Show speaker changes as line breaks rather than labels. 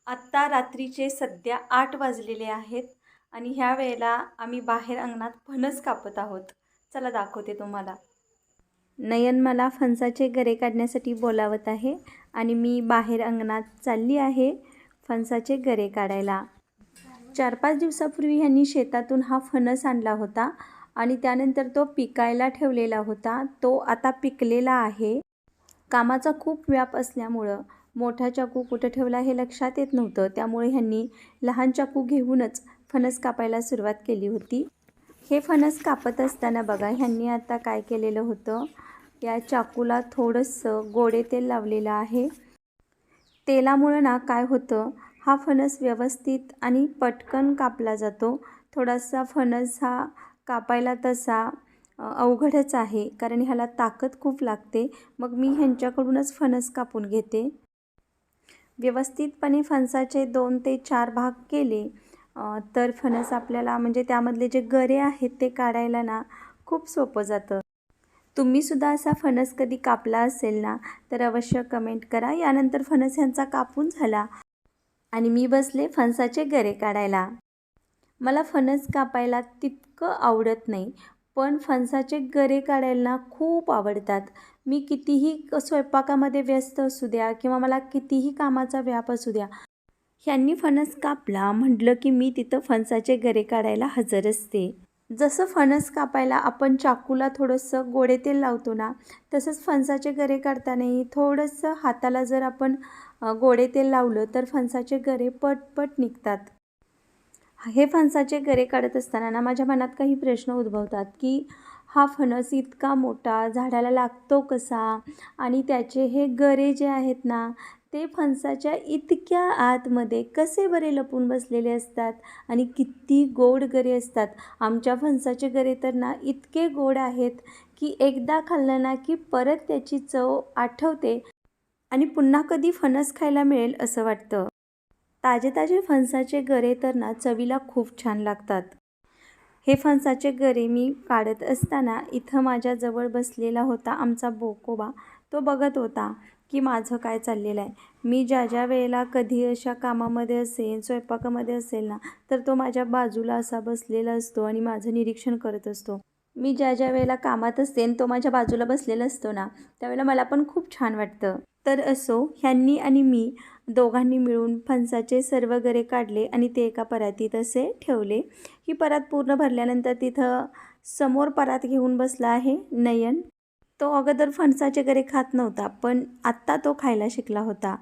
आत्ता रात्रीचे सध्या 8 वाजलेले आहेत आणि ह्या वेळेला आम्ही बाहेर अंगणात फणस कापत आहोत. चला दाखवते तुम्हाला. नयन मला फणसाचे गरे काढण्यासाठी बोलावत आहे आणि मी बाहेर अंगणात चालली आहे फणसाचे गरे काढायला. 4-5 दिवसापूर्वी ह्यांनी शेतातून हा फणस आणला होता आणि त्यानंतर तो पिकायला ठेवलेला होता. तो आता पिकलेला आहे. कामाचा खूप व्याप असल्यामुळं मोठा चाकू कुठं ठेवला हे लक्षात येत नव्हतं. त्यामुळे ह्यांनी लहान चाकू घेऊनच फणस कापायला सुरुवात केली होती. हे फणस कापत असताना बघा ह्यांनी आता काय केलेलं होतं, या चाकूला थोडंसं गोडे तेल लावलेलं आहे. तेलामुळं ना काय होतं, हा फणस व्यवस्थित आणि पटकन कापला जातो. थोडासा फणस हा कापायला तसा अवघडच आहे, कारण ह्याला ताकद खूप लागते. मग मी ह्यांच्याकडूनच फणस कापून घेते. व्यवस्थितपणे फणसाचे 2 ते 4 भाग केले तर फणस आपल्याला म्हणजे त्यामधले जे गरे आहेत ते काढायला ना खूप सोपं जातं. तुम्हीसुद्धा असा फणस कधी कापला असेल ना तर अवश्य कमेंट करा. यानंतर फणस ह्यांचा कापून झाला आणि मी बसले फणसाचे गरे काढायला. मला फणस कापायला तितकं आवडत नाही, पण फणसाचे गरे काढायला ना खूप आवडतात. मी कितीही स्वयंपाकामध्ये व्यस्त असू द्या किंवा मला कितीही कामाचा व्याप असू द्या, ह्यांनी फणस कापला म्हटलं की मी तिथं फणसाचे गरे काढायला हजर असते. जसं फणस कापायला आपण चाकूला थोडंसं गोडे तेल लावतो ना, तसंच फणसाचे गरे काढतानाही थोडंसं हाताला जर आपण गोडे तेल लावलं तर फणसाचे गरे पटपट निघतात. हे फणसाचे गरे काढत असताना ना माझ्या मनात काही प्रश्न उद्भवतात की हा फणस इतका मोठा झाडाला लागतो कसा, आणि त्याचे हे गरे जे आहेत ना ते फणसाच्या इतक्या आतमध्ये कसे बरे लपून बसलेले असतात आणि किती गोड गरे असतात. आमच्या फणसाचे गरे तर ना इतके गोड आहेत की एकदा खाल्लं ना की परत त्याची चव आठवते आणि पुन्हा कधी फणस खायला मिळेल असं वाटतं. ताजे ताजे फणसाचे गरे तर ना चवीला खूप छान लागतात. हे फणसाचे गरे मी काढत असताना इथं माझ्याजवळ बसलेला होता आमचा बोकोबा. तो बघत होता की माझं काय चाललेलं आहे. मी ज्या वेळेला कधी अशा कामामध्ये असेल, स्वयंपाकामध्ये असेल ना तर तो माझ्या बाजूला असा बसलेला असतो आणि माझं निरीक्षण करत असतो. मी ज्या वेळेला कामात असते आणि तो माझ्या बाजूला बसलेला असतो ना त्यावेळेला मला पण खूप छान वाटतं. तर असो, ह्यांनी आणि मी दोघांनी मिळून फणसाचे सर्व गरे काढले आणि ते एका परातीत असे ठेवले. ही परात पूर्ण भरल्यानंतर तिथं समोर परात घेऊन बसला आहे नयन. तो अगोदर फणसाचे गरे खात नव्हता, पण आत्ता तो खायला शिकला होता.